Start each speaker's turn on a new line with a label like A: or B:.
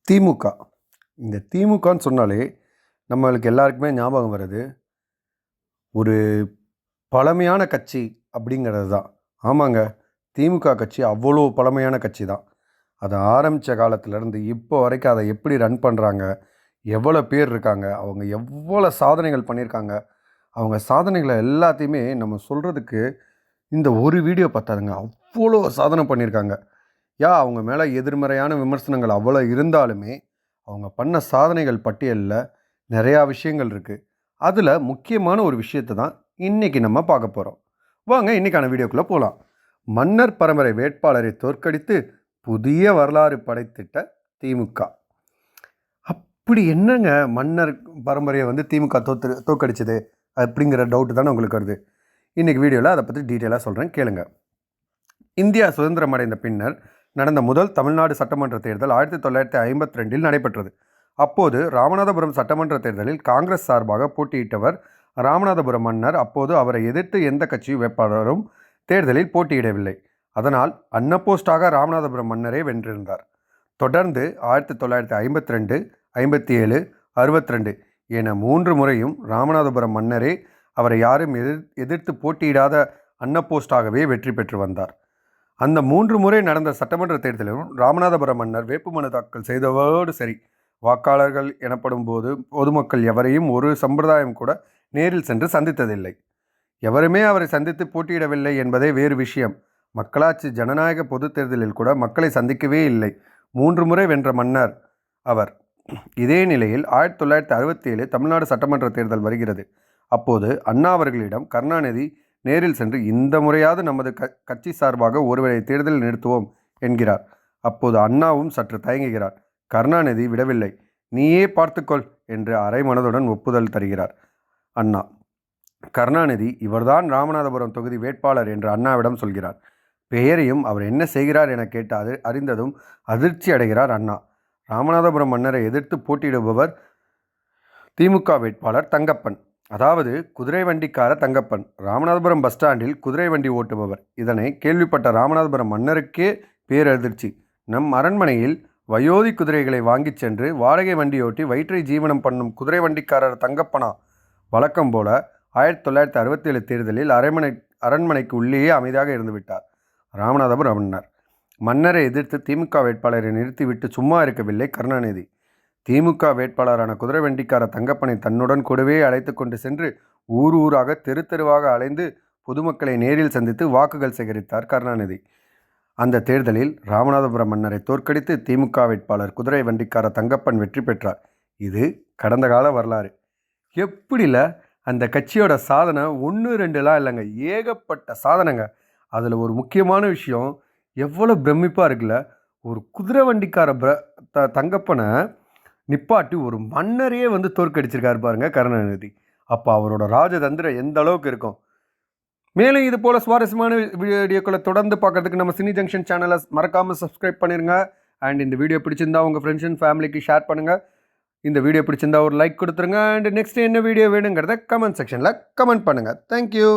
A: திமுக. இந்த திமுகன்னு சொன்னாலே நம்மளுக்கு எல்லாருக்குமே ஞாபகம் வருது, ஒரு பழமையான கட்சி அப்படிங்கிறது தான். ஆமாங்க, திமுக கட்சி அவ்வளோ பழமையான கட்சி தான். அதை ஆரம்பித்த காலத்திலேருந்து இப்போ வரைக்கும் அதை எப்படி ரன் பண்ணுறாங்க, எவ்வளோ பேர் இருக்காங்க, அவங்க எவ்வளோ சாதனைகள் பண்ணியிருக்காங்க, அவங்க சாதனைகளை எல்லாத்தையுமே நம்ம சொல்கிறதுக்கு இந்த ஒரு வீடியோ பத்தாதுங்க. அவ்வளோ சாதனை பண்ணியிருக்காங்க. அவங்க மேலே எதிர்மறையான விமர்சனங்கள் அவ்வளோ இருந்தாலுமே அவங்க பண்ண சாதனைகள் பட்டியலில் நிறையா விஷயங்கள் இருக்குது. அதில் முக்கியமான ஒரு விஷயத்தை தான் இன்றைக்கி நம்ம பார்க்க போகிறோம். வாங்க இன்றைக்கான வீடியோக்குள்ளே போகலாம். மன்னர் பரம்பரை வேட்பாளரை தோற்கடித்து புதிய வரலாறு படைத்திட்ட திமுக. அப்படி என்னங்க மன்னர் பரம்பரையை திமுக தோற்கடிச்சது அப்படிங்கிற டவுட்டு தானே உங்களுக்கு வருது. இன்றைக்கி வீடியோவில் அதை பற்றி டீட்டெயிலாக சொல்கிறேன், கேளுங்க. இந்தியா சுதந்திரம் அடைந்த பின்னர் நடந்த முதல் தமிழ்நாடு சட்டமன்ற தேர்தல் 1952 நடைபெற்றது. அப்போது ராமநாதபுரம் சட்டமன்ற தேர்தலில் காங்கிரஸ் சார்பாக போட்டியிட்டவர் ராமநாதபுரம் மன்னர். அப்போது அவரை எதிர்த்து எந்த கட்சி வேட்பாளரும் தேர்தலில் போட்டியிடவில்லை. அதனால் அன்னபோஸ்டாக ராமநாதபுரம் மன்னரே வென்றிருந்தார். தொடர்ந்து 1952, 57, 62 என 3 முறையும் ராமநாதபுரம் மன்னரே அவரை யாரும் எதிர்த்து போட்டியிடாத அன்னபோஸ்டாகவே வெற்றி பெற்று வந்தார். அந்த 3 முறை நடந்த சட்டமன்ற தேர்தலிலும் ராமநாதபுரம் மன்னர் வேட்புமனு தாக்கல் செய்தவோடு சரி, வாக்காளர்கள் எனப்படும் போது பொதுமக்கள் எவரையும் ஒரு சம்பிரதாயம் கூட நேரில் சென்று சந்தித்ததில்லை. எவருமே அவரை சந்தித்து போட்டியிடவில்லை என்பதே வேறு விஷயம். மக்களாட்சி ஜனநாயக பொது தேர்தலில் கூட மக்களை சந்திக்கவே இல்லை. 3 முறை வென்ற மன்னர் அவர். இதே நிலையில் 1967 தமிழ்நாடு சட்டமன்ற தேர்தல் வருகிறது. அப்போது அண்ணா அவர்களிடம் கருணாநிதி நேரில் சென்று இந்த முறையாவது நமது கட்சி சார்பாக ஒருவரை தேர்தலில் நிறுத்துவோம் என்கிறார். அப்போது அண்ணாவும் சற்று தயங்குகிறார். கருணாநிதி விடவில்லை. நீயே பார்த்துக்கொள் என்று அரை மனதுடன் ஒப்புதல் தருகிறார் அண்ணா. கருணாநிதி இவர்தான் ராமநாதபுரம் தொகுதி வேட்பாளர் என்று அண்ணாவிடம் சொல்கிறார். பெயரையும் அவர் என்ன செய்கிறார் என கேட்டு அறிந்ததும் அதிர்ச்சி அடைகிறார் அண்ணா. ராமநாதபுரம் மன்னரை எதிர்த்து போட்டியிடுபவர் திமுக வேட்பாளர் தங்கப்பன், அதாவது குதிரை வண்டிக்கார தங்கப்பன். ராமநாதபுரம் பஸ் ஸ்டாண்டில் குதிரை வண்டி ஓட்டுபவர். இதனை கேள்விப்பட்ட ராமநாதபுரம் மன்னருக்கே பேரதிர்ச்சி. நம் அரண்மனையில் வயோதி குதிரைகளை வாங்கிச் சென்று வாடகை வண்டியோட்டி வயிற்றை ஜீவனம் பண்ணும் குதிரை வண்டிக்காரர் தங்கப்பனா? வழக்கம் போல 1967 தேர்தலில் அரண்மனைக்கு உள்ளேயே அமைதியாக இருந்துவிட்டார் ராமநாதபுரம் மன்னர். மன்னரை எதிர்த்து திமுக வேட்பாளரை நிறுத்திவிட்டு சும்மா இருக்கவில்லை கருணாநிதி. திமுக வேட்பாளரான குதிரை வண்டிக்கார தங்கப்பனை தன்னுடன் கூடவே அழைத்து கொண்டு சென்று ஊராக தெருவாக அலைந்து பொதுமக்களை நேரில் சந்தித்து வாக்குகள் சேகரித்தார் கருணாநிதி. அந்த தேர்தலில் ராமநாதபுரம் மன்னரை தோற்கடித்து திமுக வேட்பாளர் குதிரை வண்டிக்கார தங்கப்பன் வெற்றி பெற்றார். இது கடந்த கால வரலாறு. எப்படில அந்த கட்சியோட சாதனை 1, 2லாம் இல்லைங்க, ஏகப்பட்ட சாதனைங்க. அதில் ஒரு முக்கியமான விஷயம் எவ்வளோ பிரமிப்பாக இருக்குல்ல. ஒரு குதிரை வண்டிக்கார தங்கப்பனை நிப்பாட்டி ஒரு மன்னரையே தோற்கடிச்சிருக்காரு பாருங்க கருணாநிதி. அப்போ அவரோட ராஜதந்திரம் எந்த அளவுக்கு இருக்கும். மேலும் இது போல் சுவாரஸ்யமான வீடியோக்களை தொடர்ந்து பார்க்குறதுக்கு நம்ம சினி ஜங்ஷன் சேனலை மறக்காமல் சப்ஸ்கிரைப் பண்ணிடுங்க. அண்ட் இந்த வீடியோ பிடிச்சிருந்தா உங்கள் ஃப்ரெண்ட்ஸ் அண்ட் ஃபேமிலிக்கு ஷேர் பண்ணுங்கள். இந்த வீடியோ பிடிச்சிருந்தா ஒரு லைக் கொடுத்துருங்க. அண்ட் நெக்ஸ்ட் என்ன வீடியோ வேணுங்கிறத கமெண்ட் செக்ஷனில் கமெண்ட் பண்ணுங்கள். தேங்க்யூ.